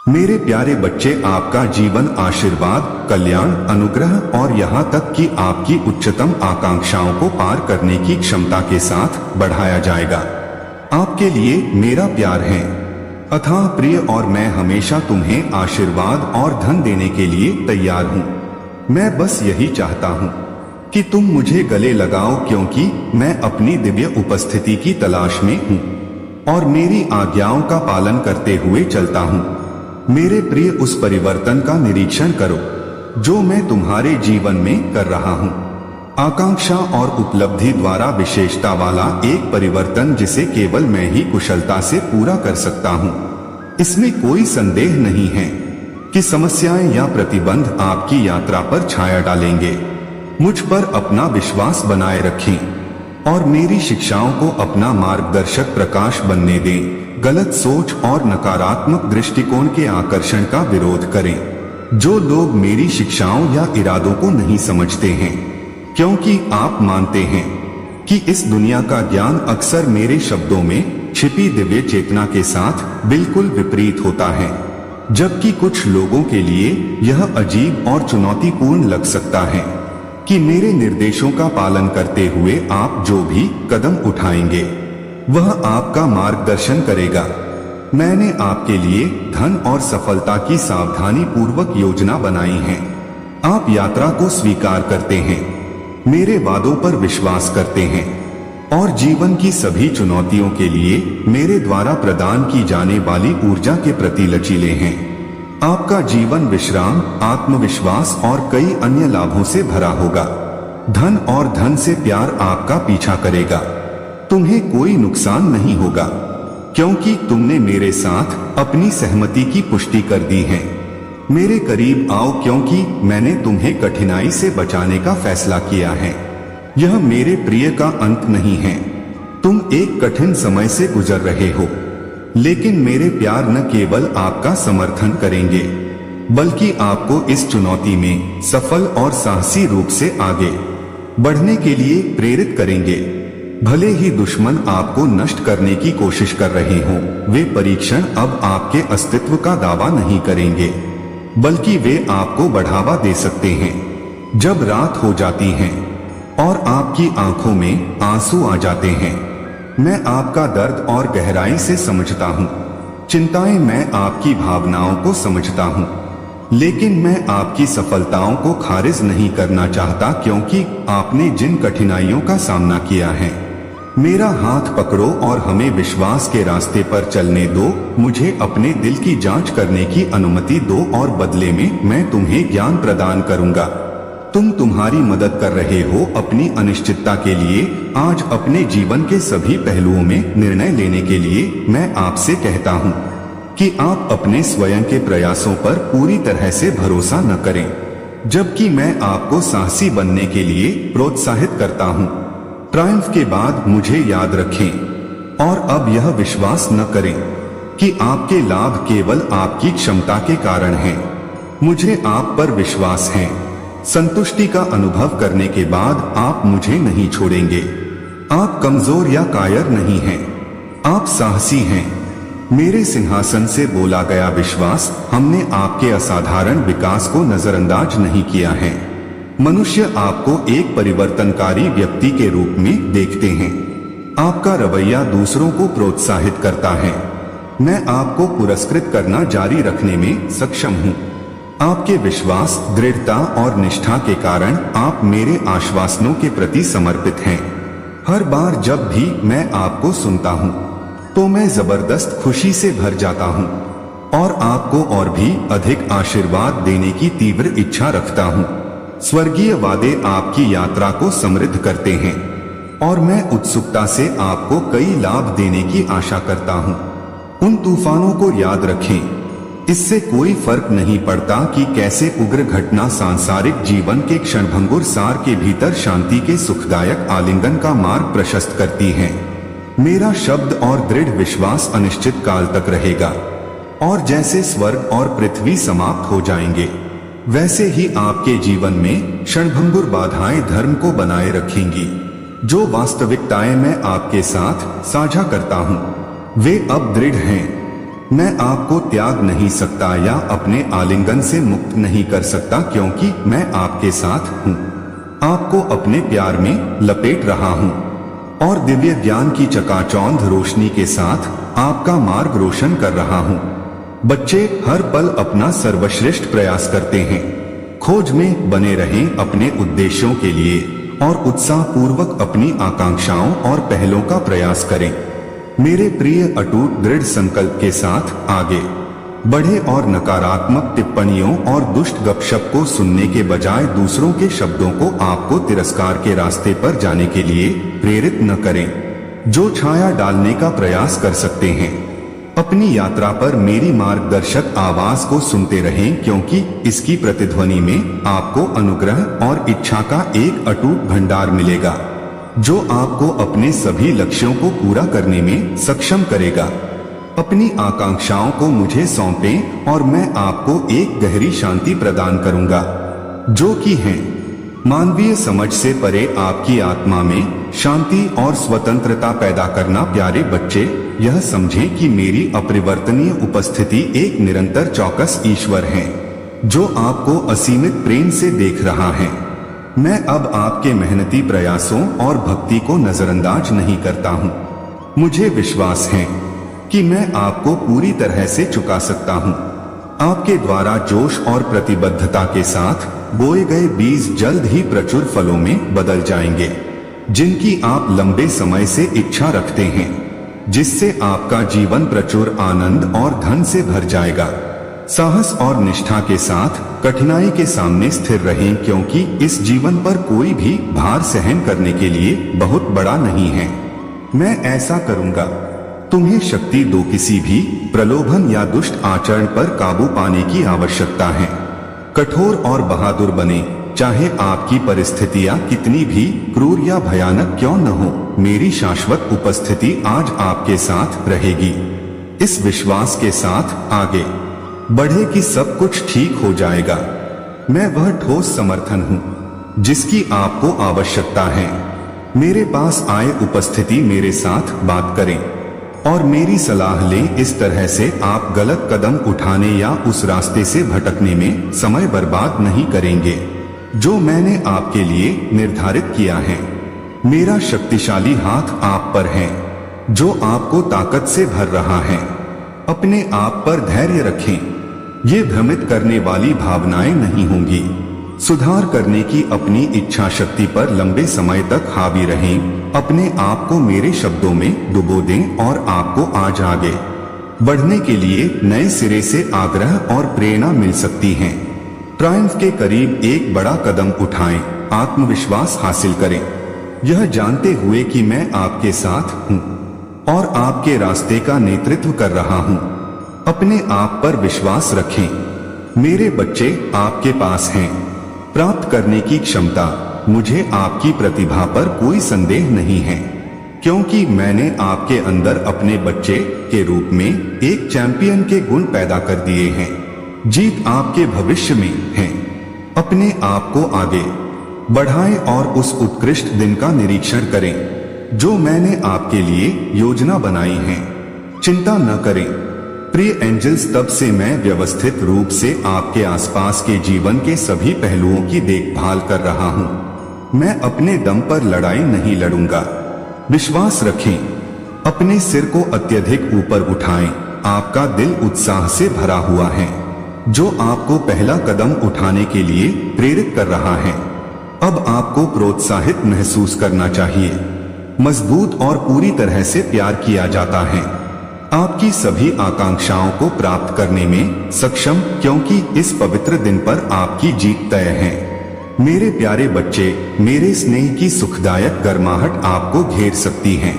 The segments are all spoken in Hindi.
मेरे प्यारे बच्चे, आपका जीवन आशीर्वाद, कल्याण, अनुग्रह और यहाँ तक कि आपकी उच्चतम आकांक्षाओं को पार करने की क्षमता के साथ बढ़ाया जाएगा। आपके लिए मेरा प्यार है अथाह प्रिय और मैं हमेशा तुम्हें आशीर्वाद और धन देने के लिए तैयार हूँ। मैं बस यही चाहता हूँ कि तुम मुझे गले लगाओ, क्योंकि मैं अपनी दिव्य उपस्थिति की तलाश में हूँ और मेरी आज्ञाओं का पालन करते हुए चलता हूँ। मेरे प्रिय, उस परिवर्तन का निरीक्षण करो जो मैं तुम्हारे जीवन में कर रहा हूँ। आकांक्षा और उपलब्धि द्वारा विशेषता वाला एक परिवर्तन जिसे केवल मैं ही कुशलता से पूरा कर सकता हूँ। इसमें कोई संदेह नहीं है कि समस्याएं या प्रतिबंध आपकी यात्रा पर छाया डालेंगे। मुझ पर अपना विश्वास बनाए रखें और मेरी शिक्षाओं को अपना मार्गदर्शक प्रकाश बनने दें। गलत सोच और नकारात्मक दृष्टिकोण के आकर्षण का विरोध करें। जो लोग मेरी शिक्षाओं या इरादों को नहीं समझते हैं, क्योंकि आप मानते हैं कि इस दुनिया का ज्ञान अक्सर मेरे शब्दों में छिपी दिव्य चेतना के साथ बिल्कुल विपरीत होता है, जबकि कुछ लोगों के लिए यह अजीब और चुनौतीपूर्ण लग सकता है कि मेरे निर्देशों का पालन करते हुए आप जो भी कदम उठाएंगे वह आपका मार्गदर्शन करेगा। मैंने आपके लिए धन और सफलता की सावधानी पूर्वक योजना बनाई है। आप यात्रा को स्वीकार करते हैं, मेरे वादों पर विश्वास करते हैं और जीवन की सभी चुनौतियों के लिए मेरे द्वारा प्रदान की जाने वाली ऊर्जा के प्रति लचीले हैं। आपका जीवन विश्राम, आत्मविश्वास और कई अन्य लाभों से भरा होगा। धन और धन से प्यार आपका पीछा करेगा। तुम्हें कोई नुकसान नहीं होगा, क्योंकि तुमने मेरे साथ अपनी सहमति की पुष्टि कर दी है। मेरे करीब आओ, क्योंकि मैंने तुम्हें कठिनाई से बचाने का फैसला किया है। यह मेरे प्रिय का अंत नहीं है। तुम एक कठिन समय से गुजर रहे हो, लेकिन मेरे प्यार न केवल आपका समर्थन करेंगे, बल्कि आपको इस चुनौती में सफल और साहसी रूप से आगे बढ़ने के लिए प्रेरित करेंगे। भले ही दुश्मन आपको नष्ट करने की कोशिश कर रहे हों, वे परीक्षण अब आपके अस्तित्व का दावा नहीं करेंगे, बल्कि वे आपको बढ़ावा दे सकते हैं। जब रात हो जाती है और आपकी आंखों में आंसू आ जाते हैं, मैं आपका दर्द और गहराई से समझता हूँ। चिंताएं, मैं आपकी भावनाओं को समझता हूँ, लेकिन मैं आपकी सफलताओं को खारिज नहीं करना चाहता, क्योंकि आपने जिन कठिनाइयों का सामना किया है। मेरा हाथ पकड़ो और हमें विश्वास के रास्ते पर चलने दो। मुझे अपने दिल की जांच करने की अनुमति दो और बदले में मैं तुम्हें ज्ञान प्रदान करूंगा। तुम तुम्हारी मदद कर रहे हो अपनी अनिश्चितता के लिए। आज अपने जीवन के सभी पहलुओं में निर्णय लेने के लिए मैं आपसे कहता हूँ कि आप अपने स्वयं के प्रयासों पर पूरी तरह से भरोसा न करें, जबकि मैं आपको साहसी बनने के लिए प्रोत्साहित करता हूँ। ट्रायम्फ के बाद मुझे याद रखें और अब यह विश्वास न करें कि आपके लाभ केवल आपकी क्षमता के कारण हैं। मुझे आप पर विश्वास है। संतुष्टि का अनुभव करने के बाद आप मुझे नहीं छोड़ेंगे। आप कमजोर या कायर नहीं हैं, आप साहसी हैं। मेरे सिंहासन से बोला गया विश्वास, हमने आपके असाधारण विकास को नजरअंदाज नहीं किया है। मनुष्य आपको एक परिवर्तनकारी व्यक्ति के रूप में देखते हैं। आपका रवैया दूसरों को प्रोत्साहित करता है। मैं आपको पुरस्कृत करना जारी रखने में सक्षम हूँ। आपके विश्वास, दृढ़ता और निष्ठा के कारण आप मेरे आश्वासनों के प्रति समर्पित हैं। हर बार जब भी मैं आपको सुनता हूँ तो मैं जबरदस्त खुशी से भर जाता हूँ और आपको और भी अधिक आशीर्वाद देने की तीव्र इच्छा रखता हूँ। स्वर्गीय वादे आपकी यात्रा को समृद्ध करते हैं और मैं उत्सुकता से आपको कई लाभ देने की आशा करता हूँ। उन तूफानों को याद रखें। इससे कोई फर्क नहीं पड़ता कि कैसे उग्र घटना सांसारिक जीवन के क्षणभंगुर सार के भीतर शांति के सुखदायक आलिंगन का मार्ग प्रशस्त करती है। मेरा शब्द और दृढ़ विश्वास अनिश्चित काल तक रहेगा और जैसे स्वर्ग और पृथ्वी समाप्त हो जाएंगे, वैसे ही आपके जीवन में क्षणभंगुर बाधाएं धर्म को बनाए रखेंगी। जो वास्तविकताएं मैं आपके साथ साझा करता हूं, वे अब दृढ़ हैं। मैं आपको त्याग नहीं सकता या अपने आलिंगन से मुक्त नहीं कर सकता, क्योंकि मैं आपके साथ हूँ। आपको अपने प्यार में लपेट रहा हूँ और दिव्य ज्ञान की चकाचौंध रोशनी के साथ आपका मार्ग रोशन कर रहा हूँ। बच्चे हर पल अपना सर्वश्रेष्ठ प्रयास करते हैं। खोज में बने रहें अपने उद्देश्यों के लिए और उत्साह पूर्वक अपनी आकांक्षाओं और पहलों का प्रयास करें। मेरे प्रिय अटूट दृढ़ संकल्प के साथ आगे बढ़े और नकारात्मक टिप्पणियों और दुष्ट गपशप को सुनने के बजाय दूसरों के शब्दों को आपको तिरस्कार के रास्ते पर जाने के लिए प्रेरित न करें, जो छाया डालने का प्रयास कर सकते हैं। अपनी यात्रा पर मेरी मार्गदर्शक आवाज को सुनते रहें, क्योंकि इसकी प्रतिध्वनि में आपको अनुग्रह और इच्छा का एक अटूट भंडार मिलेगा, जो आपको अपने सभी लक्ष्यों को पूरा करने में सक्षम करेगा। अपनी आकांक्षाओं को मुझे सौंपें और मैं आपको एक गहरी शांति प्रदान करूंगा, जो कि है मानवीय समझ से परे आपकी आत्मा में शांति और स्वतंत्रता पैदा करना। प्यारे बच्चे, यह समझें कि मेरी अपरिवर्तनीय उपस्थिति एक निरंतर चौकस ईश्वर है, जो आपको असीमित प्रेम से देख रहा है। मैं अब आपके मेहनती प्रयासों और भक्ति को नजरअंदाज नहीं करता हूँ। मुझे विश्वास है कि मैं आपको पूरी तरह से चुका सकता हूँ। आपके द्वारा जोश और प्रतिबद्धता के साथ बोए गए बीज जल्द ही प्रचुर फलों में बदल जाएंगे, जिनकी आप लंबे समय से इच्छा रखते हैं, जिससे आपका जीवन प्रचुर आनंद और धन से भर जाएगा। साहस और निष्ठा के साथ कठिनाई के सामने स्थिर रहें, क्योंकि इस जीवन पर कोई भी भार सहन करने के लिए बहुत बड़ा नहीं है। मैं ऐसा करूंगा। तुम्हें शक्ति दो, किसी भी प्रलोभन या दुष्ट आचरण पर काबू पाने की आवश्यकता है। कठोर और बहादुर बने, चाहे आपकी परिस्थितियां कितनी भी क्रूर या भयानक क्यों न हो। मेरी शाश्वत उपस्थिति आज आपके साथ रहेगी। इस विश्वास के साथ आगे बढ़े कि सब कुछ ठीक हो जाएगा। मैं वह ठोस समर्थन हूँ जिसकी आपको आवश्यकता है। मेरे पास आए उपस्थिति मेरे साथ बात करें और मेरी सलाह लें। इस तरह से आप गलत कदम उठाने या उस रास्ते से भटकने में समय बर्बाद नहीं करेंगे जो मैंने आपके लिए निर्धारित किया है। मेरा शक्तिशाली हाथ आप पर है, जो आपको ताकत से भर रहा है। अपने आप पर धैर्य रखें। ये भ्रमित करने वाली भावनाएं नहीं होंगी। सुधार करने की अपनी इच्छा शक्ति पर लंबे समय तक हावी रहें। अपने आप को मेरे शब्दों में डुबो दें और आपको आज आगे बढ़ने के लिए नए सिरे से आग्रह और प्रेरणा मिल सकती है। ट्रायम्फ के करीब एक बड़ा कदम उठाएं, आत्मविश्वास हासिल करें, यह जानते हुए कि मैं आपके साथ हूँ और आपके रास्ते का नेतृत्व कर रहा हूँ। अपने आप पर विश्वास रखें। मेरे बच्चे आपके पास हैं। प्राप्त करने की क्षमता, मुझे आपकी प्रतिभा पर कोई संदेह नहीं है, क्योंकि मैंने आपके अंदर अपने बच्चे के रूप में एक चैंपियन के गुण पैदा कर दिए हैं। जीत आपके भविष्य में है। अपने आप को आगे बढ़ाएं और उस उत्कृष्ट दिन का निरीक्षण करें जो मैंने आपके लिए योजना बनाई है। चिंता न करें प्रिय एंजल्स, तब से मैं व्यवस्थित रूप से आपके आसपास के जीवन के सभी पहलुओं की देखभाल कर रहा हूँ। मैं अपने दम पर लड़ाई नहीं लड़ूंगा। विश्वास रखें। अपने सिर को अत्यधिक ऊपर उठाएं। आपका दिल उत्साह से भरा हुआ है, जो आपको पहला कदम उठाने के लिए प्रेरित कर रहा है। अब आपको प्रोत्साहित महसूस करना चाहिए। मजबूत और पूरी तरह से प्यार किया जाता है। आपकी सभी आकांक्षाओं को प्राप्त करने में सक्षम, क्योंकि इस पवित्र दिन पर आपकी जीत तय है। मेरे प्यारे बच्चे, मेरे स्नेह की सुखदायक गर्माहट आपको घेर सकती है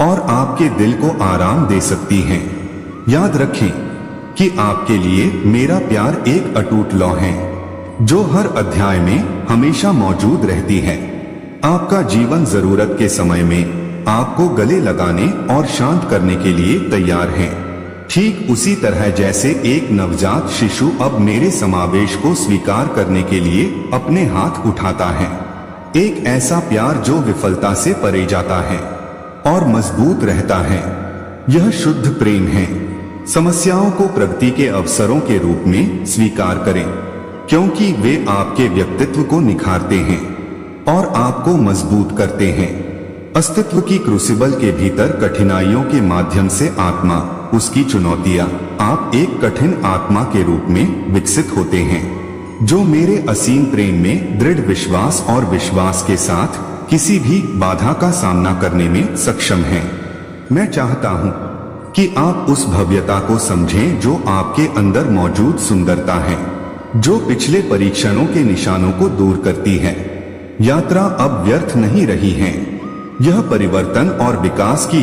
और आपके दिल को आराम दे सकती है। याद रखें कि आपके लिए मेरा प्यार एक अटूट लौ है, जो हर अध्याय में हमेशा मौजूद रहती है। आपका जीवन जरूरत के समय में आपको गले लगाने और शांत करने के लिए तैयार है। ठीक उसी तरह जैसे एक नवजात शिशु अब मेरे समावेश को स्वीकार करने के लिए अपने हाथ उठाता है। एक ऐसा प्यार जो विफलता से परे जाता है और मजबूत रहता है। यह शुद्ध प्रेम है। समस्याओं को प्रगति के अवसरों के रूप में स्वीकार करें, क्योंकि वे आपके व्यक्तित्व को निखारते हैं और आपको मजबूत करते हैं। अस्तित्व की क्रूसिबल के भीतर कठिनाइयों के माध्यम से आत्मा, उसकी चुनौतियां, आप एक कठिन आत्मा के रूप में विकसित होते हैं, जो मेरे असीम प्रेम में दृढ़ विश्वास और विश्वास के साथ किसी भी बाधा का सामना करने में सक्षम है। मैं चाहता हूं कि आप उस भव्यता को समझें जो आपके अंदर मौजूद सुंदरता है, जो पिछले परीक्षणों के निशानों को दूर करती है। यात्रा अब व्यर्थ नहीं रही है, यह परिवर्तन और विकास की